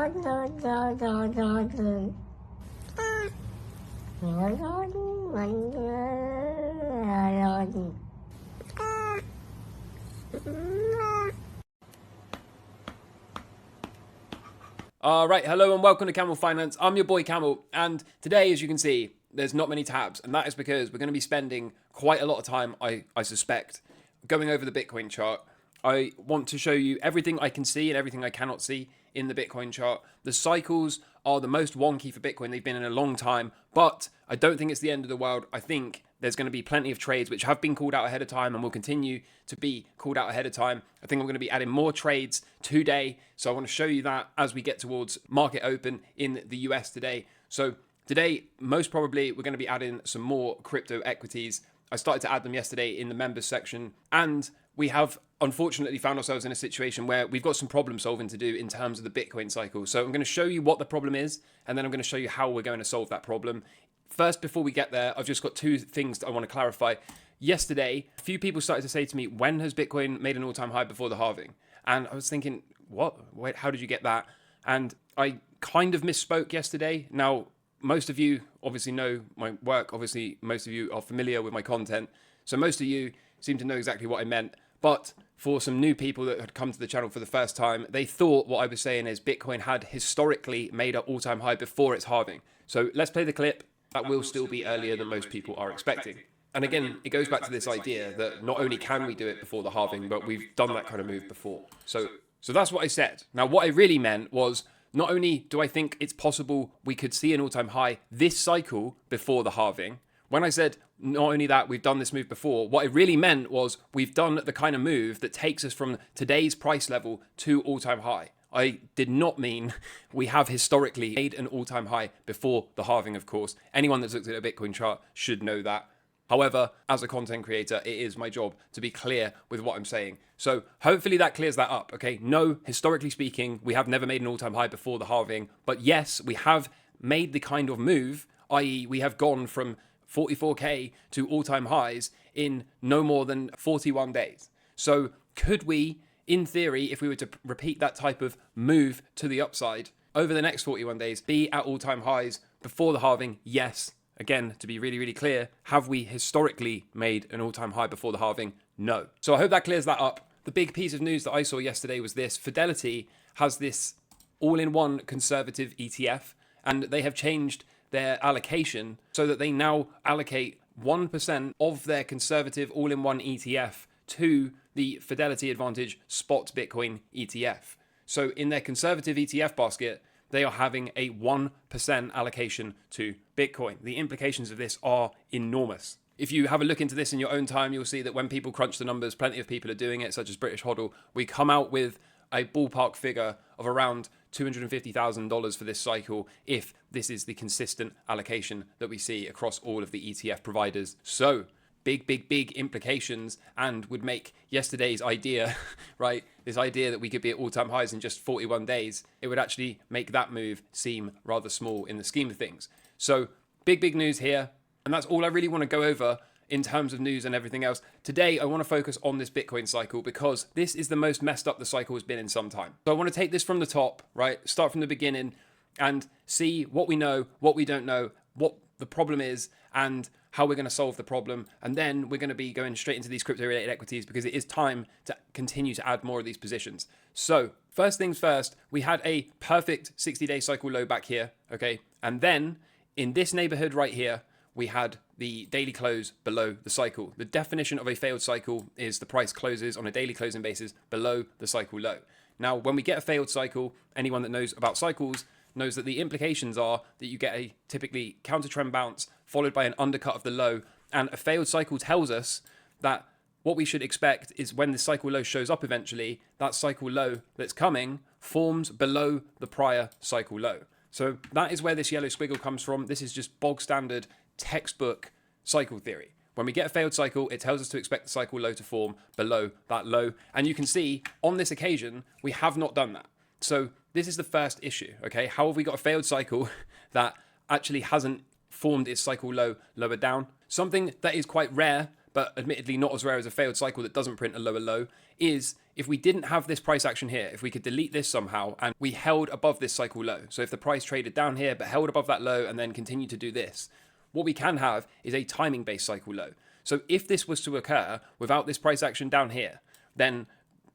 Right, hello and welcome to Camel Finance. I'm your boy Camel, and today, as you can see, there's not many tabs, and that is because we're going to be spending quite a lot of time, I suspect, going over the Bitcoin chart. I want to show you everything I can see and everything I cannot see in the Bitcoin chart. The cycles are the most wonky for Bitcoin they've been in a long time, but I don't think it's the end of the world. I think there's going to be plenty of trades which have been called out ahead of time and will continue to be called out ahead of time. I think I'm going to be adding more trades today, so I want to show you that as we get towards market open in the US today. So today, most probably, we're going to be adding some more crypto equities. I started to add them yesterday in the members section, and we have unfortunately found ourselves in a situation where we've got some problem solving to do in terms of the Bitcoin cycle. So I'm going to show you what the problem is, and then I'm going to show you how we're going to solve that problem. First, before we get there, I've just got two things that I want to clarify. Yesterday, a few people started to say to me, when has Bitcoin made an all-time high before the halving? And I was thinking, what? Wait, how did you get that? And I kind of misspoke yesterday. Now, most of you obviously know my work. Obviously, most of you are familiar with my content. So most of you seem to know exactly what I meant. But for some new people that had come to the channel for the first time, they thought what I was saying is Bitcoin had historically made an all-time high before its halving. So let's play the clip. That will still be earlier than most people are expecting. And again, it goes back to this idea that not only can we do it before the halving, but we've done that kind of move before. So that's what I said. Now, what I really meant was, not only do I think it's possible we could see an all-time high this cycle before the halving, when I said not only that, we've done this move before, what I really meant was we've done the kind of move that takes us from today's price level to all-time high. I did not mean we have historically made an all-time high before the halving, of course. Anyone that's looked at a Bitcoin chart should know that. However, as a content creator, it is my job to be clear with what I'm saying. So hopefully that clears that up, okay? No, historically speaking, we have never made an all-time high before the halving. But yes, we have made the kind of move, i.e. we have gone from 44K to all-time highs in no more than 41 days. So could we, in theory, if we were to repeat that type of move to the upside over the next 41 days, be at all-time highs before the halving? Yes. Again, to be really, really clear, have we historically made an all-time high before the halving? No. So I hope that clears that up. The big piece of news that I saw yesterday was this. Fidelity has this all-in-one conservative ETF, and they have changed their allocation so that they now allocate 1% of their conservative all-in-one ETF to the Fidelity Advantage Spot Bitcoin ETF. So in their conservative ETF basket, they are having a 1% allocation to Bitcoin. The implications of this are enormous. If you have a look into this in your own time, you'll see that when people crunch the numbers, plenty of people are doing it, such as British Hodl. We come out with a ballpark figure of around $250,000 for this cycle if this is the consistent allocation that we see across all of the ETF providers. So big implications, and would make yesterday's idea, right, this idea that we could be at all-time highs in just 41 days, it would actually make that move seem rather small in the scheme of things. So big news here, and that's all I really want to go over in terms of news and everything else. Today, I want to focus on this Bitcoin cycle because this is the most messed up the cycle has been in some time. So I want to take this from the top, right, start from the beginning and see what we know, what we don't know, what the problem is, and how we're going to solve the problem. And then we're going to be going straight into these crypto-related equities because it is time to continue to add more of these positions. So first things first, we had a perfect 60-day cycle low back here, okay? And then in this neighborhood right here, we had the daily close below the cycle. The definition of a failed cycle is the price closes on a daily closing basis below the cycle low. Now, when we get a failed cycle, anyone that knows about cycles knows that the implications are that you get a typically counter trend bounce followed by an undercut of the low. And a failed cycle tells us that what we should expect is when the cycle low shows up eventually, that cycle low that's coming forms below the prior cycle low. So that is where this yellow squiggle comes from. This is just bog standard textbook cycle theory. When we get a failed cycle, it tells us to expect the cycle low to form below that low. And you can see on this occasion, we have not done that. So this is the first issue, okay? How have we got a failed cycle that actually hasn't formed its cycle low lower down? Something that is quite rare, but admittedly not as rare as a failed cycle that doesn't print a lower low, is if we didn't have this price action here, if we could delete this somehow and we held above this cycle low. So if the price traded down here but held above that low and then continued to do this, what we can have is a timing-based cycle low. So if this was to occur without this price action down here, then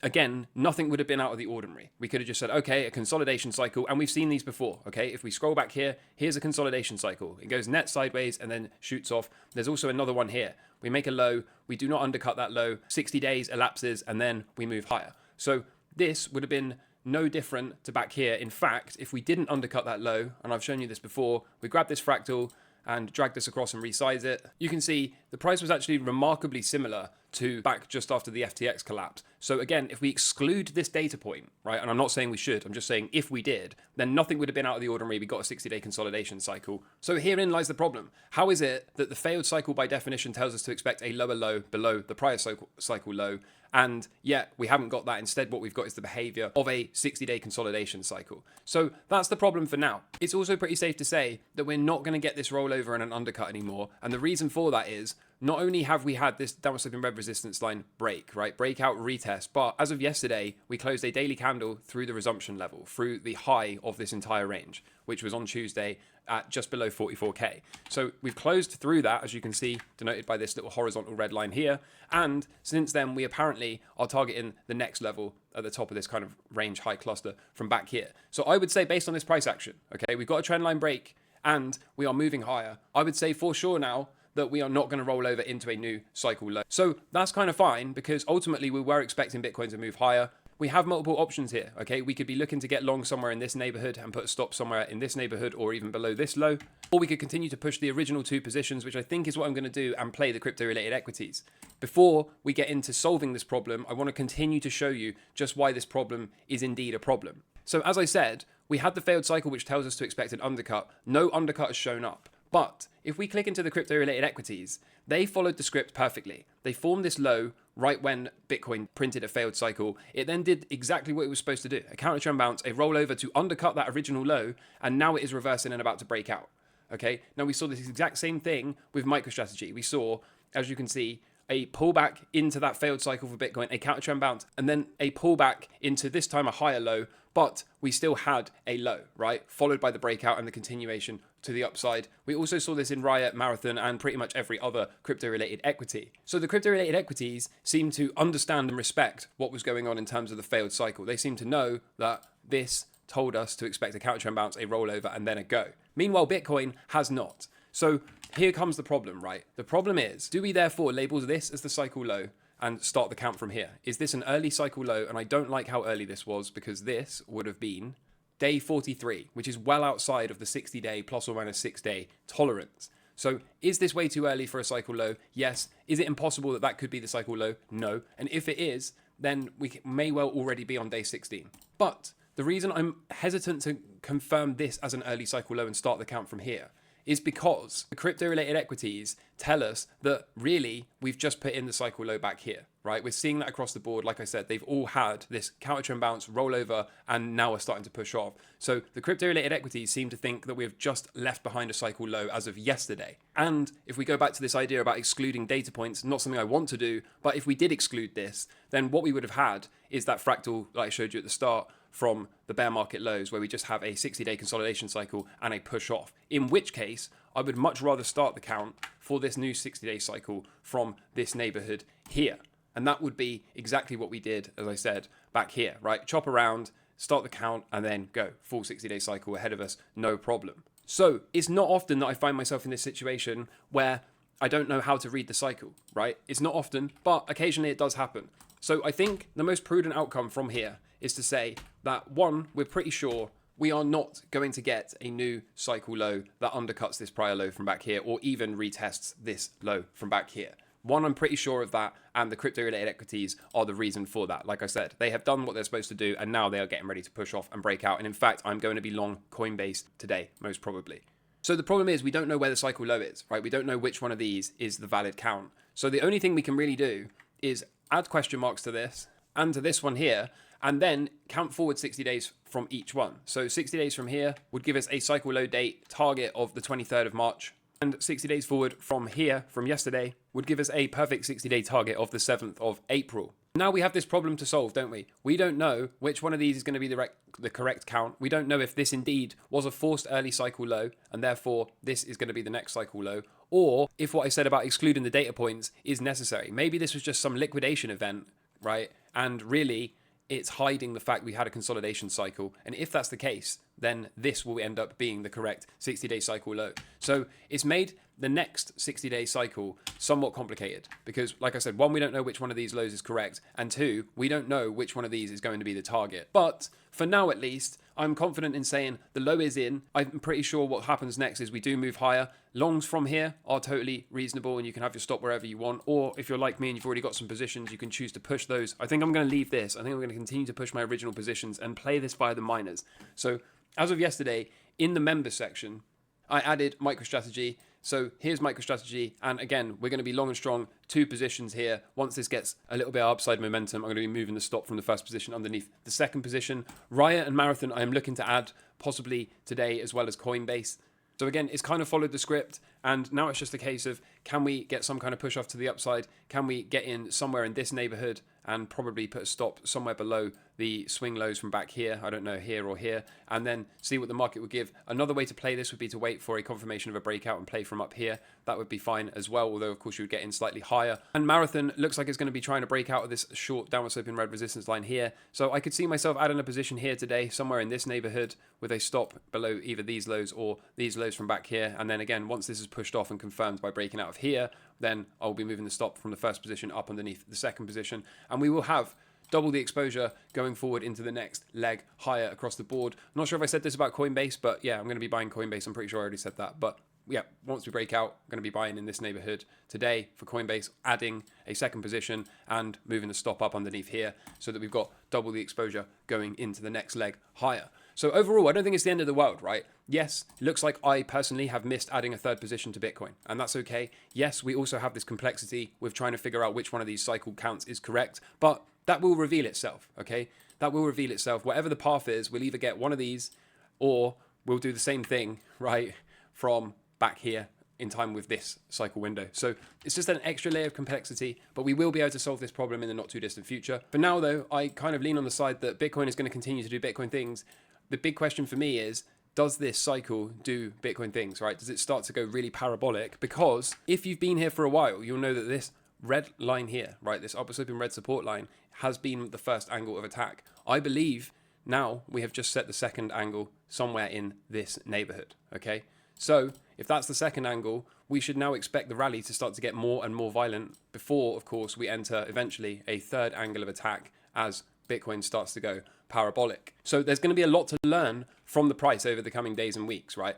again, nothing would have been out of the ordinary. We could have just said, okay, a consolidation cycle, and we've seen these before, okay? If we scroll back here, here's a consolidation cycle. It goes net sideways and then shoots off. There's also another one here. We make a low, we do not undercut that low, 60 days elapses, and then we move higher. So this would have been no different to back here. In fact, if we didn't undercut that low, and I've shown you this before, we grab this fractal and drag this across and resize it, you can see the price was actually remarkably similar to back just after the FTX collapse. So again, if we exclude this data point, right, and I'm not saying we should, I'm just saying if we did, then nothing would have been out of the ordinary. We got a 60-day consolidation cycle. So herein lies the problem. How is it that the failed cycle by definition tells us to expect a lower low below the prior cycle low, and yet we haven't got that? Instead, what we've got is the behavior of a 60-day consolidation cycle. So that's the problem for now. It's also pretty safe to say that we're not going to get this rollover and an undercut anymore. And the reason for that is not only have we had this downward sloping red resistance line break, right, breakout retest, but as of yesterday, we closed a daily candle through the resumption level, through the high of this entire range, which was on Tuesday at just below 44k. So we've closed through that, as you can see, denoted by this little horizontal red line here. And since then, we apparently are targeting the next level at the top of this kind of range high cluster from back here. So I would say, based on this price action, okay, we've got a trend line break and we are moving higher. I would say for sure now that we are not going to roll over into a new cycle low. So that's kind of fine, because ultimately we were expecting Bitcoin to move higher. We have multiple options here, okay? We could be looking to get long somewhere in this neighborhood and put a stop somewhere in this neighborhood or even below this low. Or we could continue to push the original two positions, which I think is what I'm going to do, and play the crypto-related equities. Before we get into solving this problem, I want to continue to show you just why this problem is indeed a problem. So as I said, we had the failed cycle, which tells us to expect an undercut. No undercut has shown up. But if we click into the crypto-related equities, they followed the script perfectly. They formed this low right when Bitcoin printed a failed cycle. It then did exactly what it was supposed to do. A counter-trend bounce, a rollover to undercut that original low, and now it is reversing and about to break out. Okay, now we saw this exact same thing with MicroStrategy. We saw, as you can see, a pullback into that failed cycle for Bitcoin, a counter-trend bounce, and then a pullback into this time a higher low, but we still had a low, right? Followed by the breakout and the continuation to the upside. We also saw this in Riot, Marathon, and pretty much every other crypto-related equity. So the crypto-related equities seem to understand and respect what was going on in terms of the failed cycle. They seem to know that this told us to expect a counter-trend bounce, a rollover, and then a go. Meanwhile, Bitcoin has not. So here comes the problem, right? The problem is, do we therefore label this as the cycle low and start the count from here? Is this an early cycle low? And I don't like how early this was, because this would have been day 43, which is well outside of the 60-day plus or minus 6-day tolerance. So is this way too early for a cycle low? Yes. Is it impossible that that could be the cycle low? No. And if it is, then we may well already be on day 16. But the reason I'm hesitant to confirm this as an early cycle low and start the count from here is because the crypto-related equities tell us that really we've just put in the cycle low back here, right? We're seeing that across the board. Like I said, they've all had this counter-trend bounce, rollover, and now we're starting to push off. So the crypto-related equities seem to think that we've just left behind a cycle low as of yesterday. And if we go back to this idea about excluding data points, not something I want to do, but if we did exclude this, then what we would have had is that fractal that I showed you at the start from the bear market lows, where we just have a 60-day consolidation cycle and a push off. In which case, I would much rather start the count for this new 60-day cycle from this neighborhood here. And that would be exactly what we did, as I said, back here, right? Chop around, start the count, and then go. Full 60-day cycle ahead of us, no problem. So it's not often that I find myself in this situation where I don't know how to read the cycle, right? It's not often, but occasionally it does happen. So I think the most prudent outcome from here is to say that, one, we're pretty sure we are not going to get a new cycle low that undercuts this prior low from back here, or even retests this low from back here. One, I'm pretty sure of that, and the crypto-related equities are the reason for that. Like I said, they have done what they're supposed to do, and now they are getting ready to push off and break out. And in fact, I'm going to be long Coinbase today, most probably. So the problem is we don't know where the cycle low is, right? We don't know which one of these is the valid count. So the only thing we can really do is add question marks to this and to this one here, and then count forward 60 days from each one. So 60 days from here would give us a cycle low date target of the 23rd of March, And 60 days forward from here, from yesterday, would give us a perfect 60-day target of the 7th of April. Now we have this problem to solve, don't we? We don't know which one of these is going to be the correct count. We don't know if this indeed was a forced early cycle low, and therefore this is going to be the next cycle low, or if what I said about excluding the data points is necessary. Maybe this was just some liquidation event, right? And really, it's hiding the fact we had a consolidation cycle. And if that's the case, then this will end up being the correct 60-day cycle low. So it's made the next 60-day cycle somewhat complicated because, like I said, one, we don't know which one of these lows is correct, and two, we don't know which one of these is going to be the target. But for now, at least, I'm confident in saying the low is in. I'm pretty sure what happens next is we do move higher. Longs from here are totally reasonable, and you can have your stop wherever you want. Or if you're like me and you've already got some positions, you can choose to push those. I think I'm going to leave this. I think I'm going to continue to push my original positions and play this via the miners. So as of yesterday, in the members section, I added MicroStrategy. So here's MicroStrategy, and again, we're going to be long and strong, 2 positions here. Once this gets a little bit of upside momentum, I'm going to be moving the stop from the first position underneath the second position. Riot and Marathon, I am looking to add possibly today, as well as Coinbase. So again, it's kind of followed the script, and now it's just a case of, can we get some kind of push off to the upside? Can we get in somewhere in this neighborhood and probably put a stop somewhere below the swing lows from back here, I don't know, here or here, and then see what the market would give. Another way to play this would be to wait for a confirmation of a breakout and play from up here. That would be fine as well, although of course you would get in slightly higher. And Marathon looks like it's going to be trying to break out of this short downward sloping red resistance line here. So I could see myself adding a position here today, somewhere in this neighborhood, with a stop below either these lows or these lows from back here. And then again, once this is pushed off and confirmed by breaking out of here, then I'll be moving the stop from the first position up underneath the second position. And we will have double the exposure going forward into the next leg higher across the board. I'm not sure if I said this about Coinbase, but yeah, I'm going to be buying Coinbase. I'm pretty sure I already said that. But yeah, once we break out, I'm going to be buying in this neighborhood today for Coinbase, adding a second position and moving the stop up underneath here so that we've got double the exposure going into the next leg higher. So overall, I don't think it's the end of the world, right? Yes, it looks like I personally have missed adding a third position to Bitcoin, and that's okay. Yes, we also have this complexity with trying to figure out which one of these cycle counts is correct, but that will reveal itself, okay? That will reveal itself. Whatever the path is, we'll either get one of these or we'll do the same thing, right, from back here in time with this cycle window. So it's just an extra layer of complexity, but we will be able to solve this problem in the not too distant future. For now, though, I kind of lean on the side that Bitcoin is going to continue to do Bitcoin things. The big question for me is, does this cycle do Bitcoin things, right? Does it start to go really parabolic? Because if you've been here for a while, you'll know that this red line here, right, this upward sloping red support line has been the first angle of attack. I believe now we have just set the second angle somewhere in this neighborhood, okay? So if that's the second angle, we should now expect the rally to start to get more and more violent before, of course, we enter eventually a third angle of attack as Bitcoin starts to go parabolic. So there's going to be a lot to learn from the price over the coming days and weeks, right?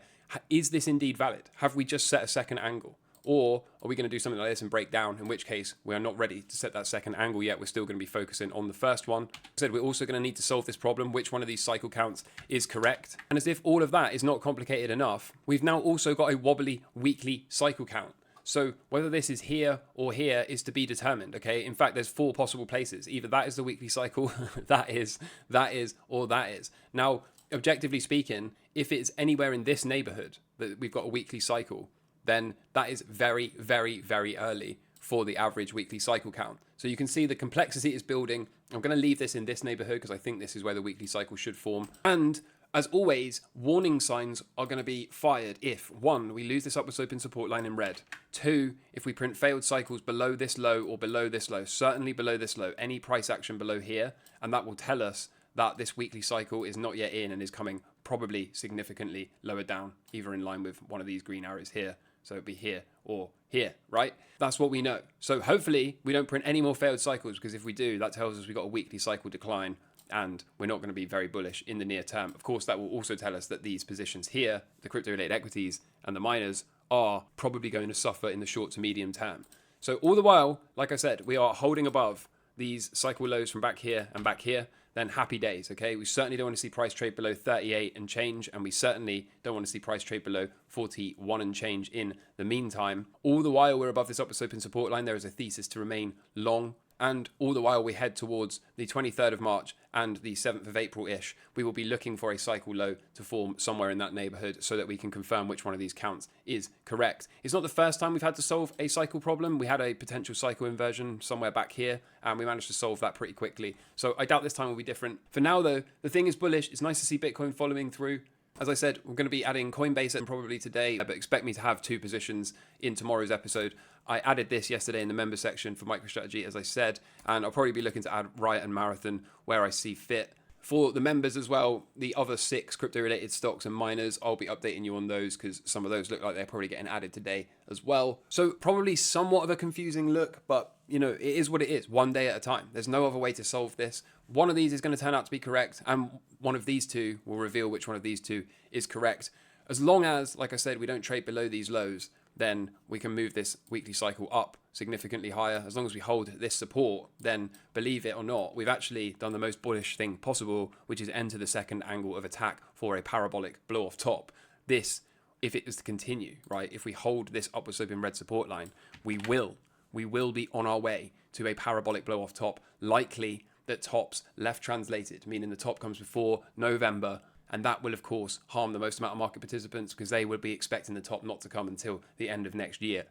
Is this indeed valid? Have we just set a second angle? Or are we going to do something like this and break down, in which case we are not ready to set that second angle yet. We're still going to be focusing on the first one. Like I said, we're also going to need to solve this problem, which one of these cycle counts is correct. And as if all of that is not complicated enough, we've now also got a wobbly weekly cycle count. So whether this is here or here is to be determined, okay? In fact, there's 4 possible places. Either that is the weekly cycle, that is, or that is. Now, objectively speaking, if it's anywhere in this neighborhood that we've got a weekly cycle, then that is very, very, very early for the average weekly cycle count. So you can see the complexity is building. I'm going to leave this in this neighborhood because I think this is where the weekly cycle should form. And as always, warning signs are going to be fired if, 1, we lose this upward sloping support line in red. 2, if we print failed cycles below this low or below this low, certainly below this low, any price action below here, and that will tell us that this weekly cycle is not yet in and is coming probably significantly lower down, either in line with one of these green arrows here. So it'd be here or here, right? That's what we know. So hopefully we don't print any more failed cycles, because if we do, that tells us we've got a weekly cycle decline and we're not going to be very bullish in the near term. Of course, that will also tell us that these positions here, the crypto-related equities and the miners, are probably going to suffer in the short to medium term. So all the while, like I said, we are holding above these cycle lows from back here and back here, then happy days, okay? We certainly don't want to see price trade below 38 and change, and we certainly don't want to see price trade below 41 and change in the meantime. All the while we're above this upward sloping support line, there is a thesis to remain long And all the while we head towards the 23rd of March and the 7th of April-ish, we will be looking for a cycle low to form somewhere in that neighborhood so that we can confirm which one of these counts is correct. It's not the first time we've had to solve a cycle problem. We had a potential cycle inversion somewhere back here, and we managed to solve that pretty quickly. So I doubt this time will be different. For now, though, the thing is bullish. It's nice to see Bitcoin following through. As I said, we're going to be adding Coinbase and probably today, but expect me to have 2 positions in tomorrow's episode. I added this yesterday in the member section for MicroStrategy, as I said, and I'll probably be looking to add Riot and Marathon where I see fit. For the members as well, the other 6 crypto-related stocks and miners, I'll be updating you on those because some of those look like they're probably getting added today as well. So probably somewhat of a confusing look, but you know, it is what it is, one day at a time. There's no other way to solve this. One of these is going to turn out to be correct, and one of these 2 will reveal which one of these 2 is correct. As long as, like I said, we don't trade below these lows, then we can move this weekly cycle up significantly higher. As long as we hold this support, then believe it or not, we've actually done the most bullish thing possible, which is enter the second angle of attack for a parabolic blow off top. This, if it is to continue, right, if we hold this upward sloping red support line, we will be on our way to a parabolic blow off top, likely that tops left translated, meaning the top comes before November. And that will, of course, harm the most amount of market participants because they would be expecting the top not to come until the end of next year.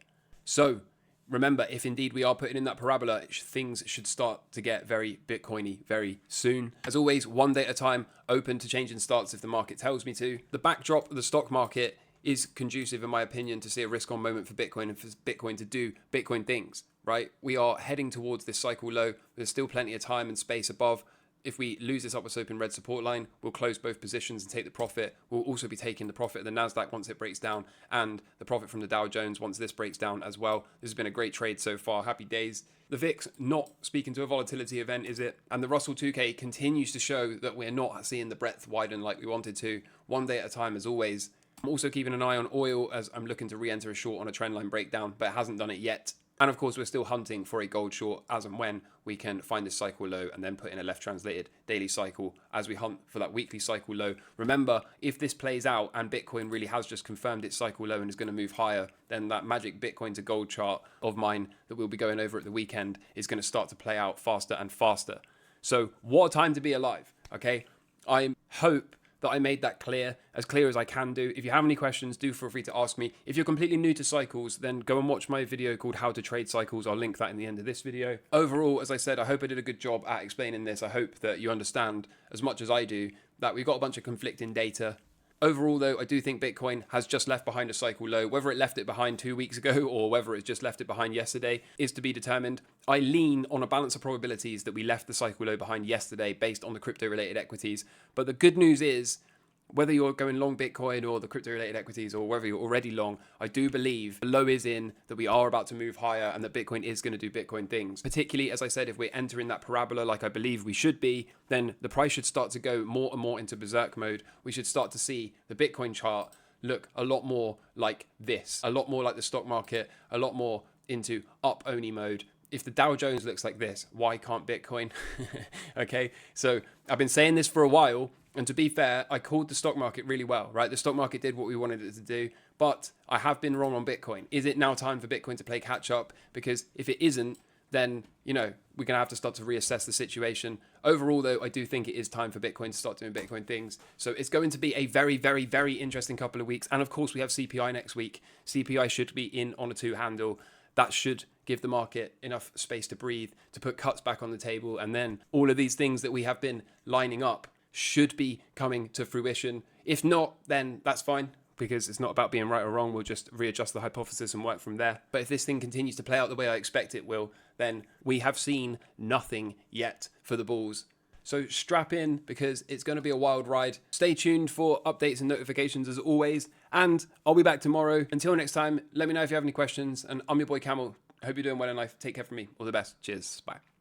So remember, if indeed we are putting in that parabola, things should start to get very Bitcoiny very soon. As always, one day at a time, open to changing starts if the market tells me to. The backdrop of the stock market is conducive, in my opinion, to see a risk on moment for Bitcoin and for Bitcoin to do Bitcoin things, right? We are heading towards this cycle low. There's still plenty of time and space above. If we lose this upward sloping red support line, we'll close both positions and take the profit. We'll also be taking the profit of the NASDAQ once it breaks down and the profit from the Dow Jones once this breaks down as well. This has been a great trade so far. Happy days. The VIX not speaking to a volatility event, is it? And the Russell 2K continues to show that we're not seeing the breadth widen like we wanted to. One day at a time as always. I'm also keeping an eye on oil as I'm looking to re-enter a short on a trendline breakdown, but it hasn't done it yet. And of course, we're still hunting for a gold short as and when we can find this cycle low and then put in a left translated daily cycle as we hunt for that weekly cycle low. Remember, if this plays out and Bitcoin really has just confirmed its cycle low and is going to move higher, then that magic Bitcoin to gold chart of mine that we'll be going over at the weekend is going to start to play out faster and faster. So what a time to be alive, okay? I hope that I made that clear as I can do. If you have any questions, do feel free to ask me. If you're completely new to cycles, then go and watch my video called How to Trade Cycles. I'll link that in the end of this video. Overall, as I said, I hope I did a good job at explaining this. I hope that you understand as much as I do that we've got a bunch of conflicting data. Overall, though, I do think Bitcoin has just left behind a cycle low. Whether it left it behind 2 weeks ago or whether it's just left it behind yesterday is to be determined. I lean on a balance of probabilities that we left the cycle low behind yesterday based on the crypto-related equities. But the good news is, whether you're going long Bitcoin or the crypto-related equities or whether you're already long, I do believe the low is in, that we are about to move higher and that Bitcoin is going to do Bitcoin things. Particularly, as I said, if we're entering that parabola like I believe we should be, then the price should start to go more and more into berserk mode. We should start to see the Bitcoin chart look a lot more like this, a lot more like the stock market, a lot more into up-only mode. If the Dow Jones looks like this, why can't Bitcoin? Okay, so I've been saying this for a while. And to be fair, I called the stock market really well, right? The stock market did what we wanted it to do, but I have been wrong on Bitcoin. Is it now time for Bitcoin to play catch up? Because if it isn't, then, you know, we're going to have to start to reassess the situation. Overall, though, I do think it is time for Bitcoin to start doing Bitcoin things. So it's going to be a very, very, very interesting couple of weeks. And of course, we have CPI next week. CPI should be in on a 2 handle. That should give the market enough space to breathe, to put cuts back on the table. And then all of these things that we have been lining up should be coming to fruition. If not, then that's fine, because it's not about being right or wrong. We'll just readjust the hypothesis and work from there. But if this thing continues to play out the way I expect it will, then we have seen nothing yet for the bulls. So strap in, because it's going to be a wild ride. Stay tuned for updates and notifications as always, and I'll be back tomorrow. Until next time, let me know if you have any questions, and I'm your boy Camel. I hope you're doing well in life. Take care from me. All the best. Cheers. Bye.